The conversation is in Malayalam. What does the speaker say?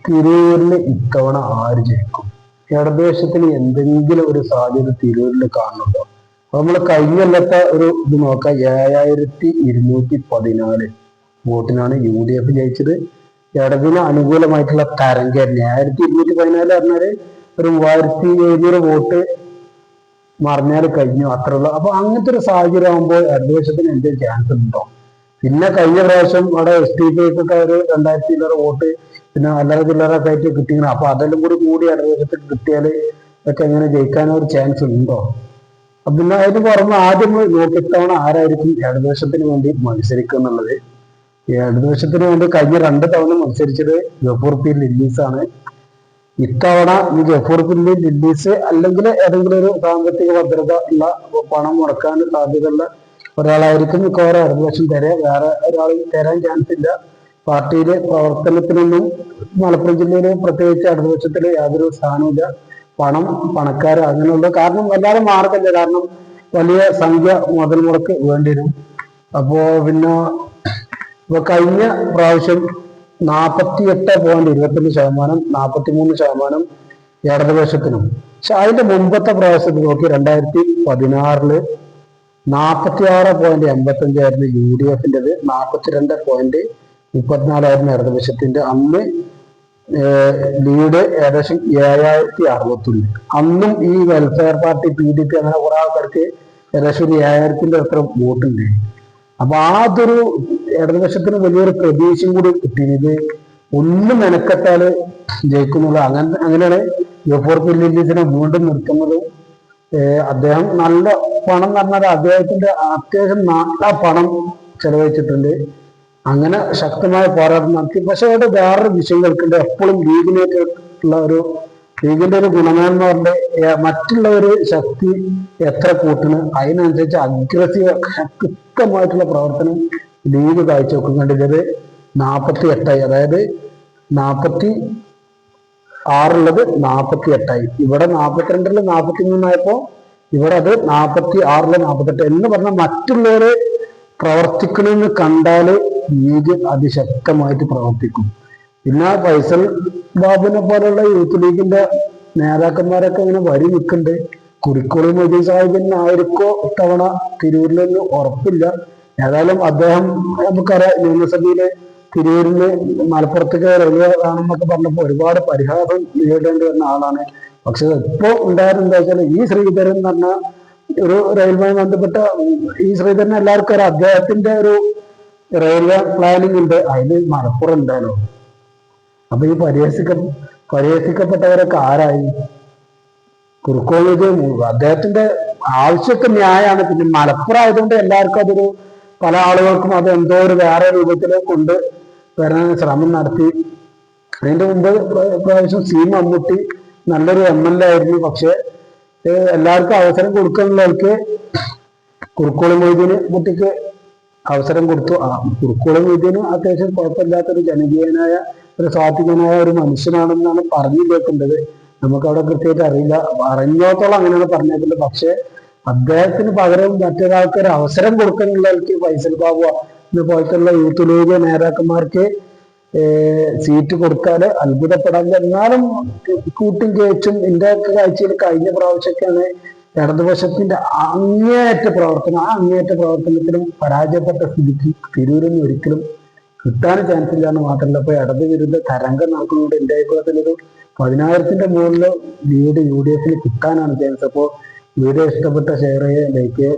തിരൂരിൽ ഇത്തവണ ആര് ജയിക്കും? ഇടതുപക്ഷത്തിന് എന്തെങ്കിലും ഒരു സാധ്യത തിരൂരിൽ കാണുന്നുണ്ടോ? അപ്പൊ നമ്മൾ കഴിഞ്ഞ കൊല്ലത്തെ ഒരു ഇത് നോക്കാം. 7214 വോട്ടിനാണ് UDF ജയിച്ചത്. ഇടതിന് അനുകൂലമായിട്ടുള്ള തരംഗമായിരുന്നു. 7214 പറഞ്ഞാല് ഒരു 3700 വോട്ട് മറിഞ്ഞാൽ കഴിഞ്ഞു, അത്ര ഉള്ളു. അപ്പൊ അങ്ങനത്തെ ഒരു സാഹചര്യം ആകുമ്പോൾ ഇടതുപക്ഷത്തിന് എന്തെങ്കിലും ചാൻസ് ഉണ്ടോ? പിന്നെ കഴിഞ്ഞ പ്രാവശ്യം അവിടെ STP ഒക്കെ ഒരു 2000 വോട്ട് പിന്നെ അല്ലറ ചില്ലറൊക്കെ ആയിട്ട് കിട്ടിയിരുന്നു. അപ്പൊ അതെല്ലാം കൂടി ഇടതുപക്ഷത്തിൽ കിട്ടിയാൽ ഒക്കെ എങ്ങനെ ജയിക്കാൻ ഒരു ചാൻസ് ഉണ്ടോ? അപ്പൊ പിന്നെ അതിന് പുറമെ ആദ്യം നോക്കി ഇത്തവണ ആരായിരിക്കും ഇടതുപക്ഷത്തിന് വേണ്ടി മത്സരിക്കുക എന്നുള്ളത്. ഇടതുപക്ഷത്തിന് വേണ്ടി കഴിഞ്ഞ 2 തവണ മത്സരിച്ചത് ഗഫൂർ പി ലില്ലീസ് ആണ്. ഇത്തവണ ഈ ഗഫൂർ പി ലില്ലീസ് അല്ലെങ്കിൽ ഏതെങ്കിലും ഒരു സാമ്പത്തിക ഭദ്രത ഉള്ള പണം മുടക്കാൻ സാധ്യതയുള്ള ഒരാളായിരിക്കും മിക്കവാറും ഇടതുപക്ഷം തരാൻ. വേറെ ഒരാൾ തരാൻ ചാൻസ് ഇല്ല. പാർട്ടിയിലെ പ്രവർത്തനത്തിനൊന്നും മലപ്പുറം ജില്ലയിൽ പ്രത്യേകിച്ച് ഇടതുപക്ഷത്തിൽ യാതൊരു സ്ഥാനമില്ല. പണം, പണക്കാർ അങ്ങനെയുള്ള കാരണം വല്ലാതെ മാർഗമില്ല. കാരണം വലിയ സംഖ്യ മുതൽ മുടക്ക് വേണ്ടി വരും. അപ്പോ പിന്നെ ഇപ്പൊ കഴിഞ്ഞ പ്രാവശ്യം 48.25%, 43% ഇടതുപക്ഷത്തിനും. പക്ഷെ അതിന്റെ മുമ്പത്തെ പ്രാവശ്യത്തിൽ നോക്കി 2016 46.85 UDFൻ്റെത്, 42.34 ഇടതുപക്ഷത്തിന്റെ. അന്ന് ലീഡ് ഏകദേശം 7061. അന്നും ഈ വെൽഫെയർ പാർട്ടി PDP അങ്ങനെ കുറെ ആൾക്കാർക്ക് ഏകദേശം ഒരു 7000ന്റെ അത്ര വോട്ടുണ്ട്. അപ്പൊ അതൊരു ഇടതുപക്ഷത്തിന് വലിയൊരു പ്രതീക്ഷയും കൂടി കിട്ടിയത് ഒന്നും മെനക്കെട്ടാല് ജയിക്കുന്നത്. അങ്ങനെയാണ് ഗഫൂർ പി ലില്ലീസിനെ വീണ്ടും നിർത്തുന്നത്. അദ്ദേഹം നല്ല പണം എന്ന് പറഞ്ഞാൽ അദ്ദേഹത്തിന്റെ അത്യാവശ്യം നല്ല പണം ചെലവഴിച്ചിട്ടുണ്ട്. അങ്ങനെ ശക്തമായ പോരാട്ടം നടത്തി. പക്ഷെ അവിടെ വേറൊരു വിഷയം കേൾക്കുന്നുണ്ട്. എപ്പോഴും ലീഗിലേക്കുള്ള ലീഗിന്റെ ഒരു ഗുണമേന്മ പറഞ്ഞ മറ്റുള്ള ഒരു ശക്തി എത്ര കൂട്ടണ് അതിനനുസരിച്ച് അഗ്രസീവ് ശക്തമായിട്ടുള്ള പ്രവർത്തനം ലീഗ് കാഴ്ചവെക്കുന്നുണ്ട്. 48, അതായത് 46 48. ഇവിടെ 42 43 ഇവിടെ അത് 46 48 എന്ന് പറഞ്ഞാൽ മറ്റുള്ളവരെ പ്രവർത്തിക്കണമെന്ന് കണ്ടാല് ലീഗ് അതിശക്തമായിട്ട് പ്രവർത്തിക്കും. പിന്നെ ഫൈസൽ ബാബുവിനെ പോലുള്ള യൂത്ത് ലീഗിന്റെ നേതാക്കന്മാരൊക്കെ ഇങ്ങനെ വരി നിൽക്കുന്നുണ്ട്. കുറിക്കോളി മൊയ്തീൻ സാഹിബിന് ആയിരിക്കോ ഇത്തവണ തിരൂരിലൊന്നും ഉറപ്പില്ല. ഏതായാലും അദ്ദേഹം നമുക്കറിയാം നിയമസഭയില് തിരൂരില് മലപ്പുറത്തേക്ക് റെയിൽവേ ആണെന്നൊക്കെ പറഞ്ഞപ്പോ ഒരുപാട് പരിഹാസം നേരിടേണ്ടി വരുന്ന ആളാണ്. പക്ഷെ ഇപ്പോ ഉണ്ടായിരുന്നത് എന്താ വെച്ചാൽ ഈ ശ്രീധരൻ എന്ന് പറഞ്ഞ ഒരു റെയിൽവേയുമായി ബന്ധപ്പെട്ട ഈ ശ്രീധരൻ എല്ലാവർക്കും അറിയാം. അദ്ദേഹത്തിന്റെ ഒരു റെയിൽവേ പ്ലാനിങ് ഉണ്ട്. അതിന് മലപ്പുറം ഉണ്ടാലോ. അപ്പൊ ഈ പരിഹസിക്കപ്പെട്ടവരൊക്കെ ആരായി? കുറുക്കോളൂര് അദ്ദേഹത്തിന്റെ ആവശ്യമൊക്കെ ന്യായമാണ്. പിന്നെ മലപ്പുറം ആയതുകൊണ്ട് എല്ലാവർക്കും അതൊരു പല ആളുകൾക്കും അത് എന്തോ ഒരു വേറെ രൂപത്തിൽ കൊണ്ട് വരാൻ ശ്രമം നടത്തി. അതിന്റെ മുമ്പ് പ്രാവശ്യം C മമ്മൂട്ടി നല്ലൊരു MLA ആയിരുന്നു. പക്ഷെ എല്ലാവർക്കും അവസരം കൊടുക്കാനുള്ളവർക്ക് കുറുക്കോളി മൊയ്തീന് കുട്ടിക്ക് അവസരം കൊടുത്തു. കുറുക്കോളി മൊയ്തീന് അത്യാവശ്യം കുഴപ്പമില്ലാത്തൊരു ജനകീയനായ ഒരു സ്വാധീനനായ ഒരു മനുഷ്യനാണെന്നാണ് പറഞ്ഞു കേൾക്കേണ്ടത്. നമുക്കവിടെ കൃത്യമായിട്ട് അറിയില്ല. അറിഞ്ഞോത്തോളം അങ്ങനെയാണ് പറഞ്ഞേക്കുന്നത്. പക്ഷെ അദ്ദേഹത്തിന് പകരം മറ്റൊരാൾക്ക് ഒരു അവസരം കൊടുക്കാനുള്ളവർക്ക് ഫൈസൽ ബാബു പോലത്തുള്ള യൂത്ത് ലീഗ് നേതാക്കന്മാർക്ക് സീറ്റ് കൊടുക്കാതെ അത്ഭുതപ്പെടാൻ. എന്നാലും കൂട്ടും കേച്ചും എന്റെ ഒക്കെ കാഴ്ചയിൽ കഴിഞ്ഞ പ്രാവശ്യമൊക്കെയാണ് ഇടതുപക്ഷത്തിന്റെ അങ്ങേയറ്റ പ്രവർത്തനം. ആ അങ്ങേയറ്റ പ്രവർത്തനത്തിലും പരാജയപ്പെട്ട സ്ഥിതിക്ക് തിരൂരിൽ ഒരിക്കലും കിട്ടാൻ ചാൻസ് ഇല്ല എന്ന് മാത്രമല്ല ഇപ്പൊ ഇടത് വിരുദ്ധ തരംഗം നടക്കുന്നതുകൊണ്ട് എന്റെ അഭിപ്രായത്തിൽ ഒരു 10,000ന്റെ മുകളിൽ ലീഡ് UDF കിട്ടാനാണ് ചാൻസ്. അപ്പോൾ വീഡിയോ ഇഷ്ടപ്പെട്ട ഷെയർ ചെയ്യുക, ലൈക്ക് ചെയ്യുക.